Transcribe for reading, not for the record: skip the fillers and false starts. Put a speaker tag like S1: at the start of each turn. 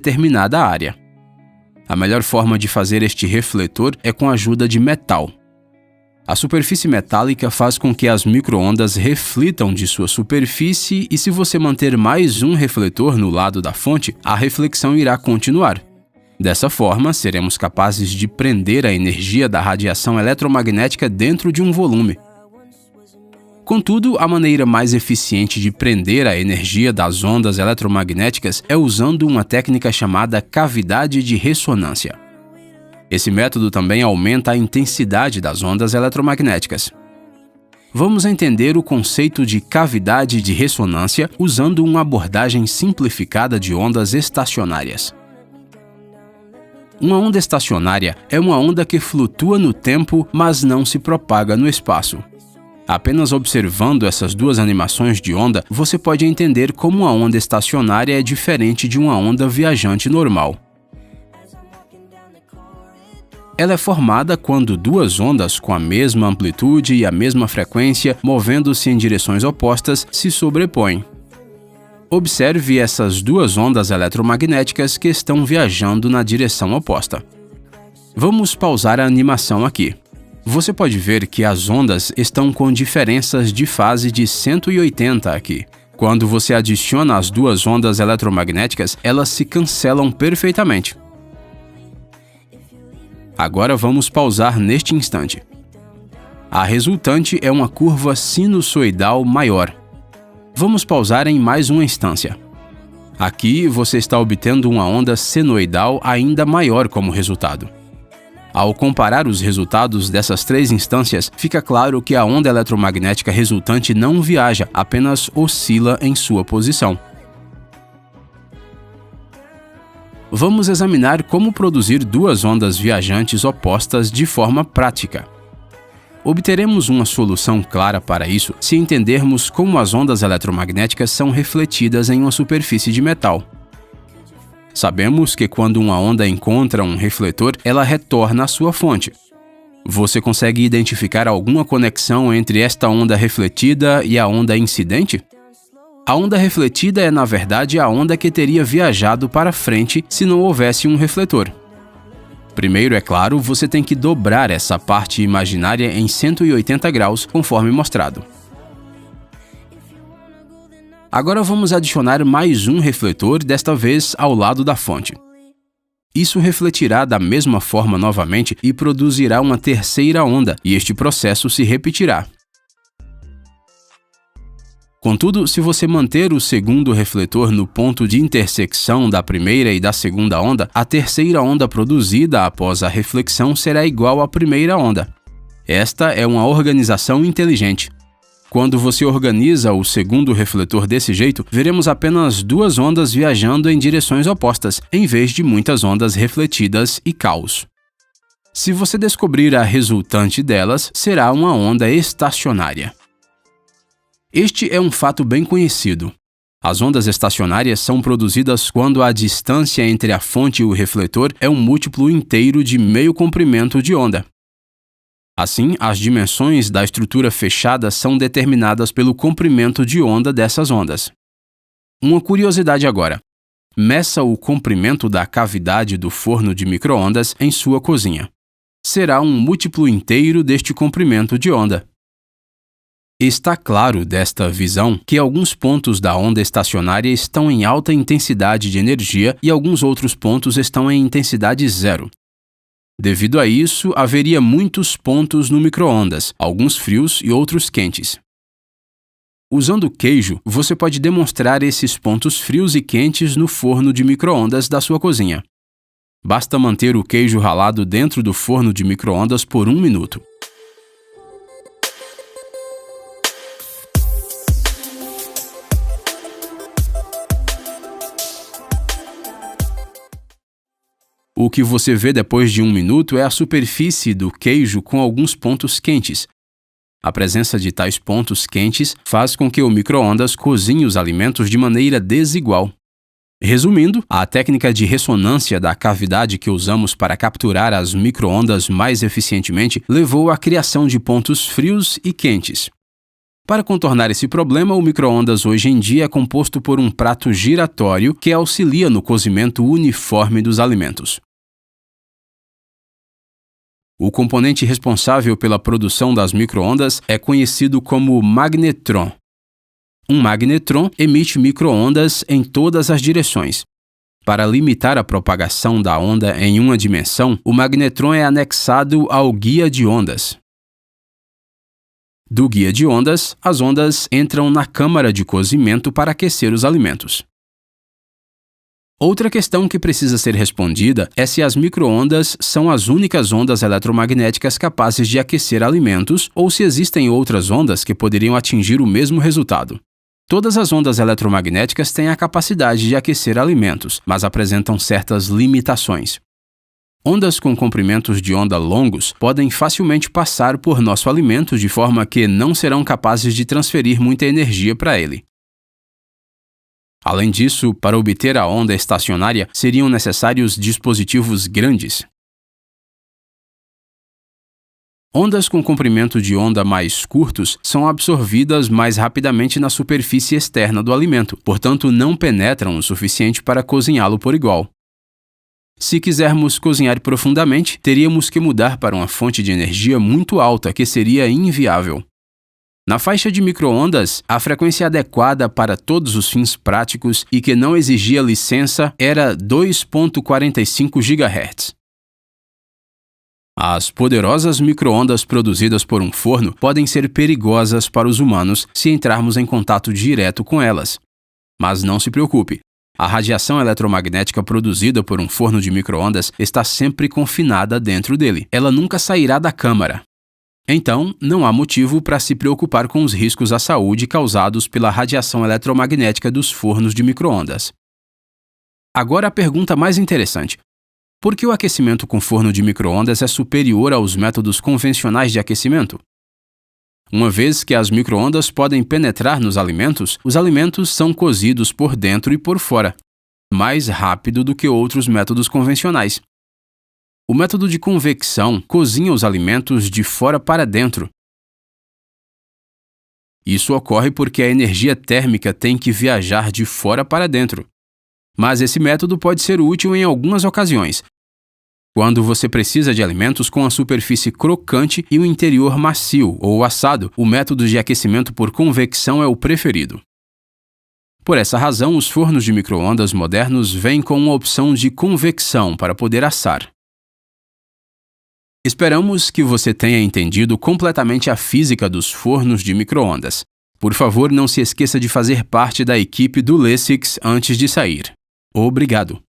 S1: determinada área. A melhor forma de fazer este refletor é com a ajuda de metal. A superfície metálica faz com que as micro-ondas reflitam de sua superfície e, se você manter mais um refletor no lado da fonte, a reflexão irá continuar. Dessa forma, seremos capazes de prender a energia da radiação eletromagnética dentro de um volume. Contudo, a maneira mais eficiente de prender a energia das ondas eletromagnéticas é usando uma técnica chamada cavidade de ressonância. Esse método também aumenta a intensidade das ondas eletromagnéticas. Vamos entender o conceito de cavidade de ressonância usando uma abordagem simplificada de ondas estacionárias. Uma onda estacionária é uma onda que flutua no tempo, mas não se propaga no espaço. Apenas observando essas duas animações de onda, você pode entender como uma onda estacionária é diferente de uma onda viajante normal. Ela é formada quando duas ondas com a mesma amplitude e a mesma frequência, movendo-se em direções opostas, se sobrepõem. Observe essas duas ondas eletromagnéticas que estão viajando na direção oposta. Vamos pausar a animação aqui. Você pode ver que as ondas estão com diferenças de fase de 180 aqui. Quando você adiciona as duas ondas eletromagnéticas, elas se cancelam perfeitamente. Agora vamos pausar neste instante. A resultante é uma curva sinusoidal maior. Vamos pausar em mais uma instância. Aqui você está obtendo uma onda senoidal ainda maior como resultado. Ao comparar os resultados dessas três instâncias, fica claro que a onda eletromagnética resultante não viaja, apenas oscila em sua posição. Vamos examinar como produzir duas ondas viajantes opostas de forma prática. Obteremos uma solução clara para isso se entendermos como as ondas eletromagnéticas são refletidas em uma superfície de metal. Sabemos que quando uma onda encontra um refletor, ela retorna à sua fonte. Você consegue identificar alguma conexão entre esta onda refletida e a onda incidente? A onda refletida é, na verdade, a onda que teria viajado para frente se não houvesse um refletor. Primeiro, é claro, você tem que dobrar essa parte imaginária em 180 graus, conforme mostrado. Agora vamos adicionar mais um refletor, desta vez ao lado da fonte. Isso refletirá da mesma forma novamente e produzirá uma terceira onda, e este processo se repetirá. Contudo, se você manter o segundo refletor no ponto de intersecção da primeira e da segunda onda, a terceira onda produzida após a reflexão será igual à primeira onda. Esta é uma organização inteligente. Quando você organiza o segundo refletor desse jeito, veremos apenas duas ondas viajando em direções opostas, em vez de muitas ondas refletidas e caos. Se você descobrir a resultante delas, será uma onda estacionária. Este é um fato bem conhecido. As ondas estacionárias são produzidas quando a distância entre a fonte e o refletor é um múltiplo inteiro de meio comprimento de onda. Assim, as dimensões da estrutura fechada são determinadas pelo comprimento de onda dessas ondas. Uma curiosidade agora. Meça o comprimento da cavidade do forno de micro-ondas em sua cozinha. Será um múltiplo inteiro deste comprimento de onda. Está claro desta visão que alguns pontos da onda estacionária estão em alta intensidade de energia e alguns outros pontos estão em intensidade zero. Devido a isso, haveria muitos pontos no micro-ondas, alguns frios e outros quentes. Usando queijo, você pode demonstrar esses pontos frios e quentes no forno de micro-ondas da sua cozinha. Basta manter o queijo ralado dentro do forno de micro-ondas por 1 minuto. O que você vê depois de 1 minuto é a superfície do queijo com alguns pontos quentes. A presença de tais pontos quentes faz com que o micro-ondas cozinhe os alimentos de maneira desigual. Resumindo, a técnica de ressonância da cavidade que usamos para capturar as micro-ondas mais eficientemente levou à criação de pontos frios e quentes. Para contornar esse problema, o micro-ondas hoje em dia é composto por um prato giratório que auxilia no cozimento uniforme dos alimentos. O componente responsável pela produção das micro-ondas é conhecido como magnetron. Um magnetron emite micro-ondas em todas as direções. Para limitar a propagação da onda em uma dimensão, o magnetron é anexado ao guia de ondas. Do guia de ondas, as ondas entram na câmara de cozimento para aquecer os alimentos. Outra questão que precisa ser respondida é se as micro-ondas são as únicas ondas eletromagnéticas capazes de aquecer alimentos ou se existem outras ondas que poderiam atingir o mesmo resultado. Todas as ondas eletromagnéticas têm a capacidade de aquecer alimentos, mas apresentam certas limitações. Ondas com comprimentos de onda longos podem facilmente passar por nosso alimento de forma que não serão capazes de transferir muita energia para ele. Além disso, para obter a onda estacionária, seriam necessários dispositivos grandes. Ondas com comprimento de onda mais curtos são absorvidas mais rapidamente na superfície externa do alimento, portanto não penetram o suficiente para cozinhá-lo por igual. Se quisermos cozinhar profundamente, teríamos que mudar para uma fonte de energia muito alta, que seria inviável. Na faixa de micro-ondas, a frequência adequada para todos os fins práticos e que não exigia licença era 2.45 GHz. As poderosas micro-ondas produzidas por um forno podem ser perigosas para os humanos se entrarmos em contato direto com elas. Mas não se preocupe, a radiação eletromagnética produzida por um forno de micro-ondas está sempre confinada dentro dele. Ela nunca sairá da câmara. Então, não há motivo para se preocupar com os riscos à saúde causados pela radiação eletromagnética dos fornos de micro-ondas. Agora a pergunta mais interessante. Por que o aquecimento com forno de micro-ondas é superior aos métodos convencionais de aquecimento? Uma vez que as micro-ondas podem penetrar nos alimentos, os alimentos são cozidos por dentro e por fora, mais rápido do que outros métodos convencionais. O método de convecção cozinha os alimentos de fora para dentro. Isso ocorre porque a energia térmica tem que viajar de fora para dentro. Mas esse método pode ser útil em algumas ocasiões, quando você precisa de alimentos com a superfície crocante e o interior macio ou assado, o método de aquecimento por convecção é o preferido. Por essa razão, os fornos de micro-ondas modernos vêm com uma opção de convecção para poder assar. Esperamos que você tenha entendido completamente a física dos fornos de micro-ondas. Por favor, não se esqueça de fazer parte da equipe do LESIX antes de sair. Obrigado!